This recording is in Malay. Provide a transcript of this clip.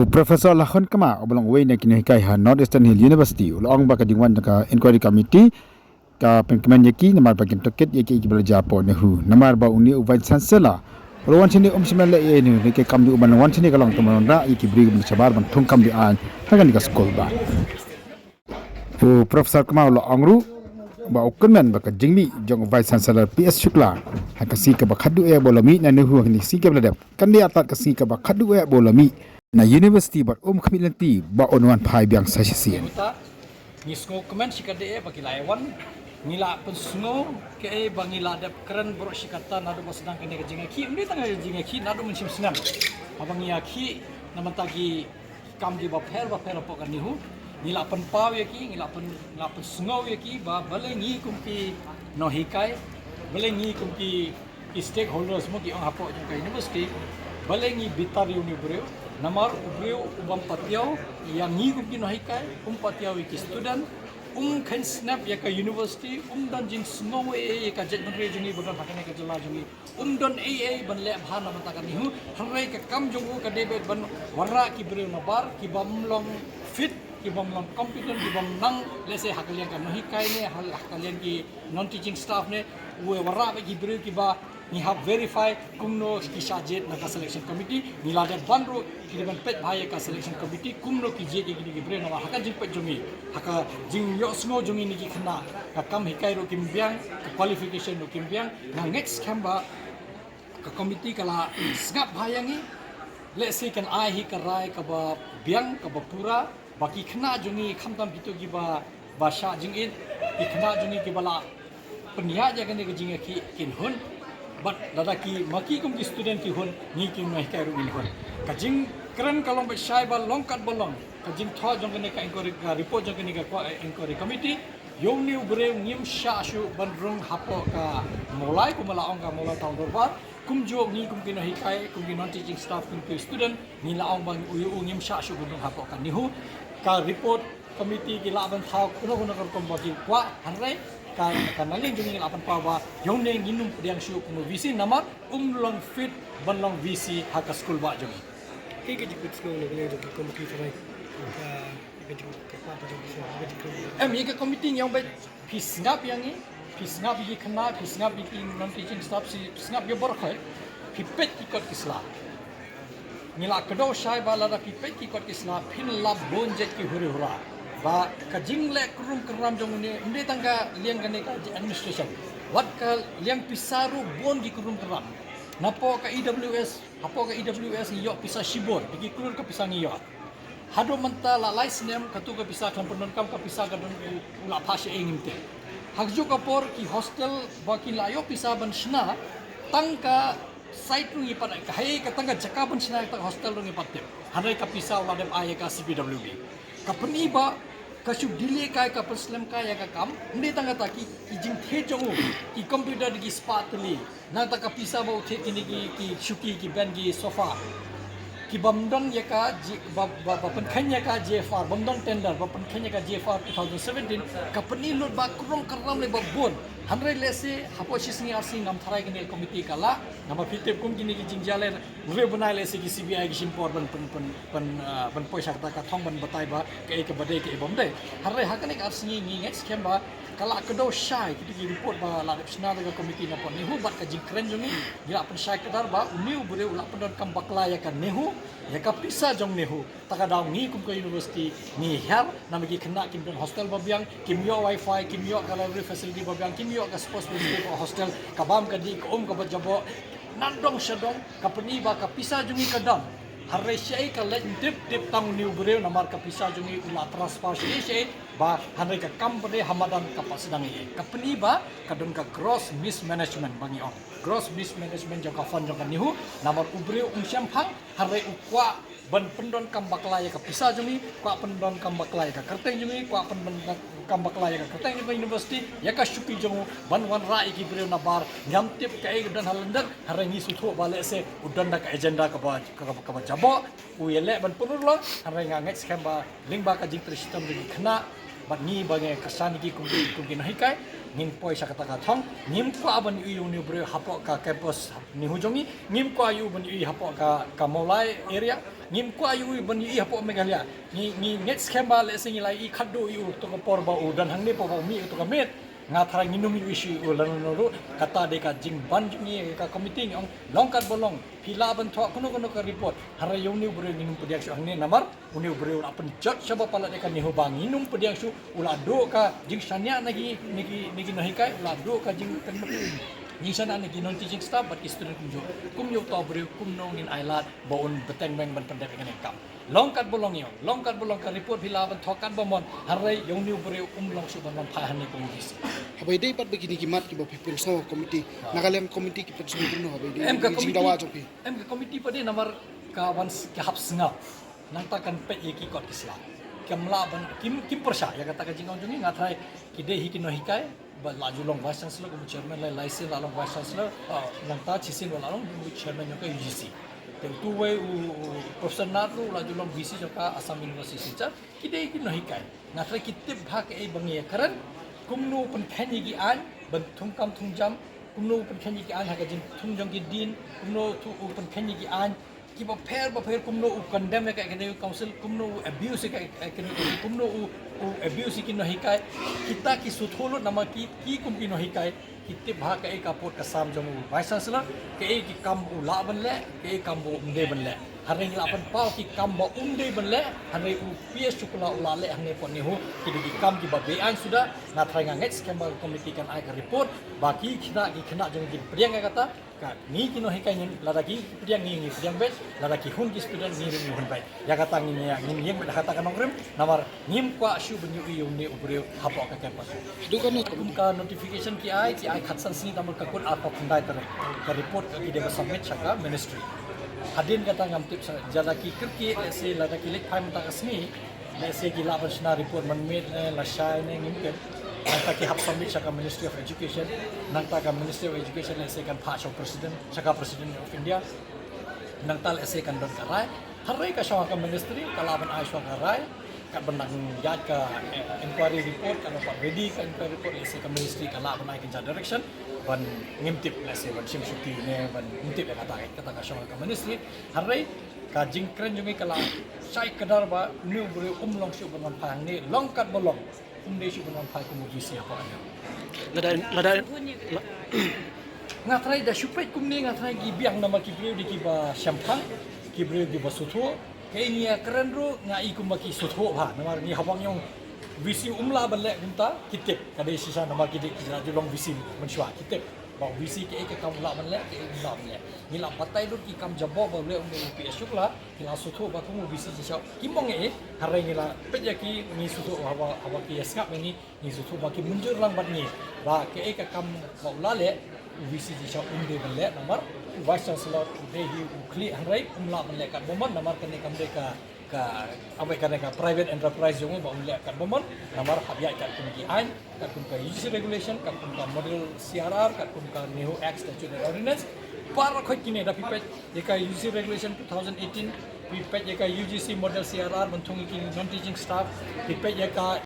Profesor Lahon Kama oblong way na kinahikai ha Northeastern Hill University ulong ba kadingwan ka inquiry committee ka pengkemen yaki namar bagian toket yaki belajar po nehu namar ba uni vice chancellor ulwan sini semela e ni ke kam di uban wan sini kalong teman ra yaki beri bersabar ban thong kam di an tagan ka skol ba Profesor Kama ulong ru ba ukmen ba ka jingmi jong vice chancellor PS Shukla hakasi ka ba khadu e bolami na nehu ni si ke beladap kan dia atat kasi ka ba khadu e bolami na university bar khamilanti ba onwan phai biang sasisian ni sngo kemen sikade bagi laiwan ngila pensungo ke bangila dap keren bro sikata nado sedang kene jinga ki undi tanga jinga ki nado mensim senam abang ya ki namantagi kam di ba pher po kan nihu ngila pen paw ya ki ngila pen sngo ya ki ba bale ngi kumpi no hikai bale ngi kumpi stakeholders mo ki ang hapo jong kai university bale ngi bitar unibreu namar ubreu ubam patiau yang ngi kumpi no hikai patiau ki student kan snap ya ka university dan jing snow e ka jet menre jungi bodan hakane ka jela jungi don AA ban le bhan na mata kan nihu harai ka kam jungu ka debet ban warra ki breu na bar ki bamlong fit ki bamlong competent ki bam nang lese hakalian ka no hikai ne hakalian ki non teaching staff ne we warra ki breu ki ba ni have verify kumno ki sajet na ka selection committee ni lada bandro ki ban pet bhai ka selection committee kumno ki je ki bre na haka jing pet jungi haka jing yo sngo jungi ni ki khna ka kam hikai ro kim biang ka qualification ro kim biang na next kamba ka committee kala snap bhayangi let's say kan ai hi ka rai ka ba biang ka ba pura baki khna jungi khamtam bitu ki ba sha jing in ki khna jungi ki bala penia ja kan ki jing ki kin hun but ladaki maki kum ki student ki hon ni ki no hikai ru in hon kajing keren kalong be shai ba longkat bolong kajing tho jong ne ka inquiry ka report jong ne ka inquiry committee yong ni bre ngim sha shu ban rung hapo ka molai ku mala ong ka molai taun dorba kum jo ni kum ki no hikai kum ki non teaching staff kum ki student ni la ong bang u ngim sha shu gun hapo ka ni hu ka report committee ki la ban thau kuno kuno kom ba ki kwa hanrai kan naling jungin apan pawa yong ne nginum diang shu kuno visi namar long fit ban long visi haka school ba jungi ke jikut school ne ke komiti farai ke jikut ke pa jikut ye ke komiti yang ba pisngap yang ni pisngap yi khna pisngap yi non teaching staff si pisngap ye bor khai pipet ki kot kisla nila kedo shai bala da pipet ki kot kisla phin lab bonjet ki huri hura ba ka jingle kurum keram jong ni inde tangga liang kane ka administration wat ka liang pisaru bon di kurum keram napo ka EWS apo ka EWS ni yo pisa shibor bigi kurun ka pisa ni yo hado menta la license ka tu ka pisa kampenon kam ka pisa ka don ula phashe engimte hakjo ka por ki hostel ba ki layo pisa ban shna tangka site ru ipat ka hai ka tangga jaka ban shna ka hostel ru ipat hanai ka pisa ula dem ay ka CPWB kapani ba kashu delay kai ka perslam kai ka kam ndi tanga ta ki jing the jong ki computer ki spatli na ta ka pisa ba uthe kini ki shuki ki ben ki sofa ki bamdon ya ka ba pen khanya ka JFR bamdon tender ba pen khanya ka JFR 2017 kapani lot ba kurong karam le ba bon hanrai lese hapo shisni arsi nam tharai kini komiti kala nama fitep kum kini ki jingjale re banai lese ki CBI ki simpor ban poisa ka thong ban batai ba ke bade ke bomde hanrai hakane arsi ni next kemba kala kedo shai ki report ba la sna da komiti na pon ni hu bat ka jingkren jungi gila pen shai kedar ba uniu bure ula pen kam bakla ya kan nehu ya ka pisa jong nehu taka daw ni kum ka university ni her namagi kena kim hostel babiang kim yo wifi kim yo library facility babiang kim yo ka sports facility hostel kabam ka di ko ka bajabo nandong shadong ka peni ba ka pisa jungi kadam harre shai ka let dip tang new breu namar ka pisa jungi ula transfer shai ba hanre ka company hamadan ka pasidang ye ka peni ba kadon ka gross mismanagement bangi on gross mismanagement jong ka fund jong ka nihu namar ubreu syamphang harre ukwa ban pendon kam baklaya ka pisa jungi kwa pendon kam baklaya ka kerteng jungi kwa pendon kam baklaya ka kerteng jungi university ya ka shuki jungu ban wan ra iki breu na bar nyam tip ka e dan halander harangi sutho bale se udan da ka agenda ka ba jabo u yele ban punur lo harangi next kamba lingba ka jing system ri khna bat ni bange kasani ki kumbi nahi kai ngin poisa kata ka thong ngim ko aban yu ni bre hapo ka campus ni hujongi ngim ko ayu ban yu hapo ka molai area ngim kwa yu ban yi hapo megalia ni net schema le sing lai I khadu yu to ko por ba u dan hang ne po ba mi to ka met nga thara nginum yu issue u lan no ru kata de ka jing ban ni ka committee ong long kat bolong pila ban tho kuno ka report hara yu ni bre nginum pediak su hang ne namar uni bre ula pen jot saba pala de ka ni ho bang nginum pediak su ula do ka jing sanya nagi nigi nahi kai ula do ka jing ten ni sana nagi non teaching staff but student kum yo to bre kum nong in ailat baun beteng beng ban pendek ngan kam long kat bolong ka report pila ban tho kat bomon harai yu ni bre long su ban phai han ni ko ngis Habai day pat begini kimat ki ba people so committee nagalem committee ki pat sumu no habai day em ka jing dawa jopi committee pa din namar ka wan ka hap sngap nang ta kan pe ye ki kot kisla kamla ban kim persya ya kata ka jingong jungi ngathai ki de hi ki no hikai ba laju long vice chancellor ko chairman lai license la long vice chancellor nang ta chisin wala long chairman yo ka UGC te tu we professor natu laju long VC jo ka Assam University cha ki de ki no hikai ngathai ki tip bha ke e bangi karan kumnu pen khani gi an ban thung kam thung jam kumnu pen khani gi an ha ka jin thung jong gi din kumnu thu pen khani gi an ki ba pher kumnu condemn ka ka council kumnu abuse ka kumnu abuse ki no hikai kita ki sutholo nama ki kum ki no hikai kitte bha ka e ka pot ka sam jong vice chancellor ke e ki kam u la ban le ke e kam bo unde ban le haring la pan pau ki kam bo unde ban le haring u ps chukula ula le hang ne pon ni ho ki di kam ki ba be an sudah na thranga ngets scandal committee kan ai ka report baki ki khna jong ki priang kata ka ni ki no hikai ngen la ki priang ni priang bet la ki hun ki student ni ru hun bai ya kata ni yang kata kan ngrem namar nim kwa shu bunyu yu ne ubre hapo ka campus du kan no ka notification ki ai khatsan sini tamur ka kun apa pandai tar ka report ka ki de submit chaka ministry hadin kata ngam tip jala ki kirki se la ki lek phai mata asni le se ki la bashna report man met la shai ne ngim nangta ki hap submit chaka ministry of education nangta ka ministry of education le se kan pha president chaka president of india nangta le se kan don karai harai ka shawa ka ministry kalaban ai shawa karai ka benang yat ka inquiry report ka pa ready ka inquiry report le se ka ministry kala banai ka direction ban ngimtip le se ban sim shuti ne ban ngimtip kata ka shawa ka ministry harai ka jingkren jungi kala sai kadar ba new bure long shu ban phang ni long kat bolong umde shu ban phai ko mu gi sia pa lada ngatrai da shupet kumni ngatrai gi biang nama ki brio di ki ba shampang ki brio di ba sutho ke ni keren ro ngai kum ba ki sutho ba namar ni habang yong visi umla balle gunta kitip kade sisa nama ki di ki long visi menshwa kitip ba visi ke kam la balle ke umla balle ni la patai ro ki kam jabo ba le um pi shukla ki la sutho ba kum visi sisa ki mong e harai ni la pe ya ki ni sutho ba ki skap ni sutho ba ki munjur lang bat ni ba ke kam ba la le VC jisau umde belle namar vice chancellor de hi ukli harai umla belle kat bomon namar kene kam de ka abai kane ka private enterprise jong ba umle kat bomon namar habya kat kum ki ain kat kum ka UGC regulation kat kum ka model CRR kat kum ka new act statute and ordinance par khoi kine da pipet eka UGC regulation 2018 pipet eka UGC model CRR banthung ki non teaching staff pipet eka